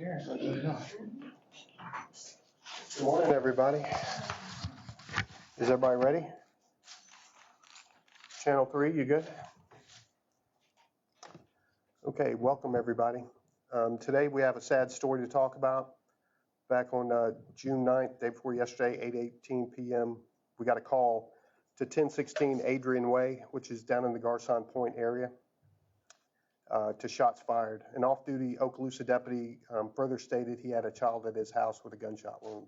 Good morning, everybody. Is everybody ready? Channel 3, you good? Okay, welcome everybody. Today we have a sad story to talk about. Back on June 9th, day before yesterday, 8:18 p.m., we got a call to 1016 Adrian Way, which is down in the Garcon Point area, to shots fired. An off-duty Okaloosa deputy further stated he had a child at his house with a gunshot wound.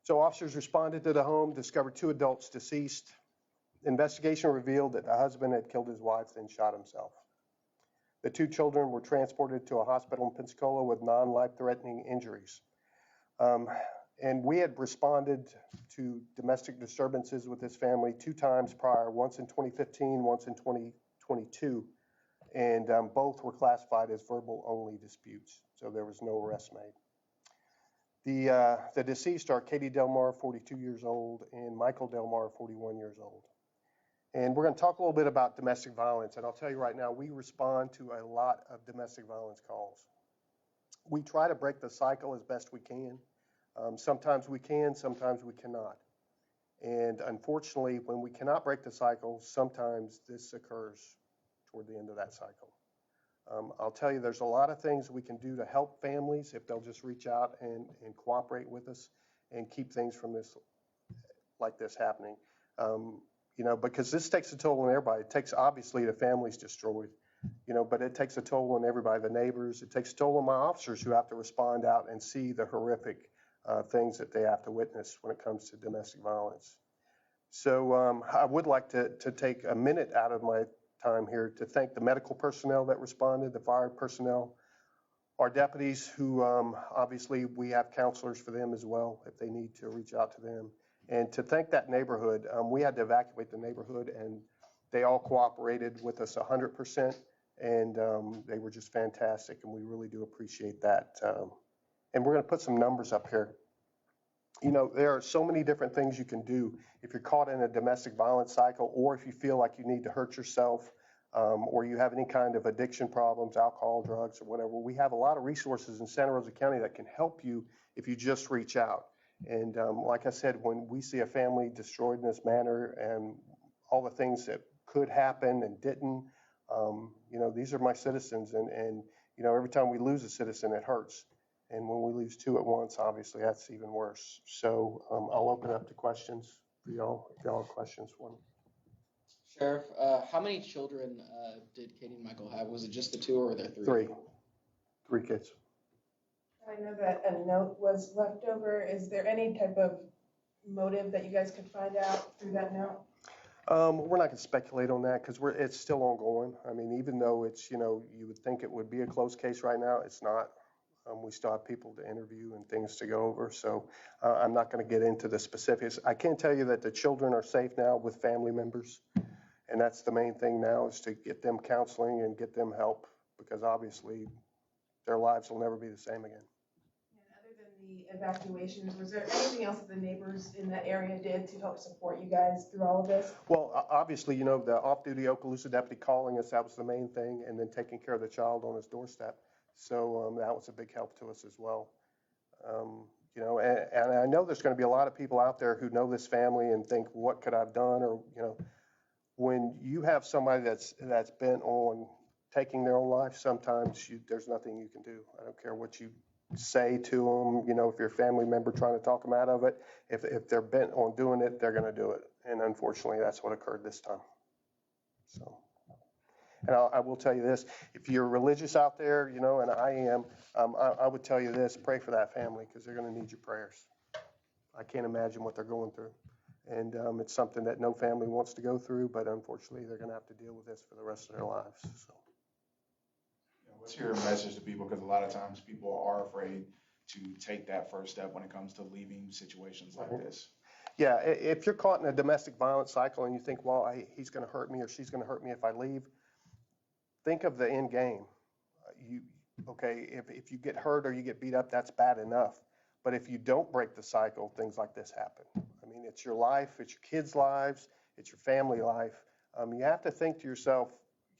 So officers responded to the home, discovered 2 adults deceased. Investigation revealed that the husband had killed his wife, then shot himself. The 2 children were transported to a hospital in Pensacola with non-life-threatening injuries. And we had responded to domestic disturbances with this family 2 times prior, once in 2015, once in 2022, and both were classified as verbal-only disputes, so there was no arrest made. The deceased are Katie Delmar, 42 years old, and Michael Delmar, 41 years old. And we're going to talk a little bit about domestic violence. And I'll tell you right now, we respond to a lot of domestic violence calls. We try to break the cycle as best we can. Sometimes we can, sometimes we cannot. And unfortunately, when we cannot break the cycle, sometimes this occurs toward the end of that cycle. I'll tell you, there's a lot of things we can do to help families if they'll just reach out and cooperate with us and keep things from this, like this happening. You know, because this takes a toll on everybody. It takes, obviously, the family's destroyed, you know, but it takes a toll on everybody, the neighbors. It takes a toll on my officers who have to respond out and see the horrific things that they have to witness when it comes to domestic violence. So I would like to take a minute out of my time here to thank the medical personnel that responded, the fire personnel, our deputies who obviously we have counselors for them as well if they need to reach out to them. And to thank that neighborhood, we had to evacuate the neighborhood, and they all cooperated with us 100%, and they were just fantastic, and we really do appreciate that. And we're going to put some numbers up here. You know, there are so many different things you can do if you're caught in a domestic violence cycle, or if you feel like you need to hurt yourself, or you have any kind of addiction problems, alcohol, drugs, or whatever. We have a lot of resources in Santa Rosa County that can help you if you just reach out. And like I said, when we see a family destroyed in this manner and all the things that could happen and didn't, you know, these are my citizens. And, you know, every time we lose a citizen, it hurts. And when we lose 2 at once, obviously, that's even worse. So I'll open up to questions for y'all, if y'all have questions for me. Sheriff, how many children did Katie and Michael have? Was it just the 2 or were there 3? 3. 3 kids. I know that a note was left over. Is there any type of motive that you guys could find out through that note? We're not going to speculate on that because it's still ongoing. I mean, even though it's, you know, you would think it would be a closed case right now, it's not. We still have people to interview and things to go over. So I'm not going to get into the specifics. I can tell you that the children are safe now with family members. And that's the main thing now, is to get them counseling and get them help, because obviously their lives will never be the same again. And other than the evacuations, was there anything else that the neighbors in that area did to help support you guys through all of this? Well, obviously, you know, the off-duty Okaloosa deputy calling us, that was the main thing, and then taking care of the child on his doorstep. So that was a big help to us as well. You know, and I know there's going to be a lot of people out there who know this family and think, what could I have done? Or, you know, when you have somebody that's bent on taking their own life, sometimes there's nothing you can do. I don't care what you say to them. You know, if you're a family member trying to talk them out of it, if they're bent on doing it, they're going to do it. And unfortunately, that's what occurred this time. So, and I will tell you this, if you're religious out there, you know, and I am, I would tell you this, pray for that family, because they're going to need your prayers. I can't imagine what they're going through. And it's something that no family wants to go through, but unfortunately, they're going to have to deal with this for the rest of their lives. So. What's your message to people? Because a lot of times people are afraid to take that first step when it comes to leaving situations like this. Yeah, if you're caught in a domestic violence cycle and you think, well, he's going to hurt me or she's going to hurt me if I leave, think of the end game. Okay, if you get hurt or you get beat up, that's bad enough. But if you don't break the cycle, things like this happen. I mean, it's your life, it's your kids' lives, it's your family life. You have to think to yourself,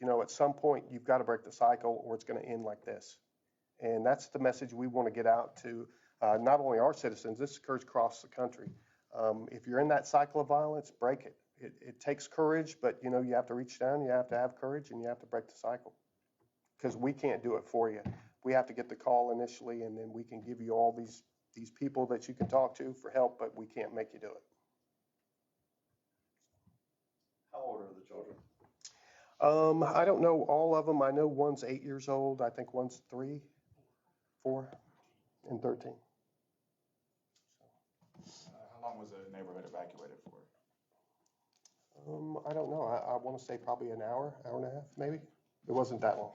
you know, at some point you've got to break the cycle or it's going to end like this. And that's the message we want to get out to not only our citizens, this occurs across the country. If you're in that cycle of violence, break it. It takes courage, but you know, you have to reach down, you have to have courage, and you have to break the cycle. Because we can't do it for you. We have to get the call initially, and then we can give you all these people that you can talk to for help, but we can't make you do it. How old are the children? I don't know all of them. I know one's 8 years old. I think one's 3, 4, and 13. How long was the neighborhood evacuated for? I don't know. I want to say probably an hour, hour and a half, maybe. It wasn't that long.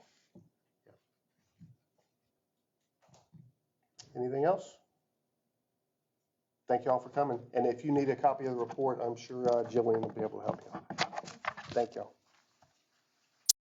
Yeah. Anything else? Thank you all for coming. And if you need a copy of the report, I'm sure Jillian will be able to help you. Thank y'all.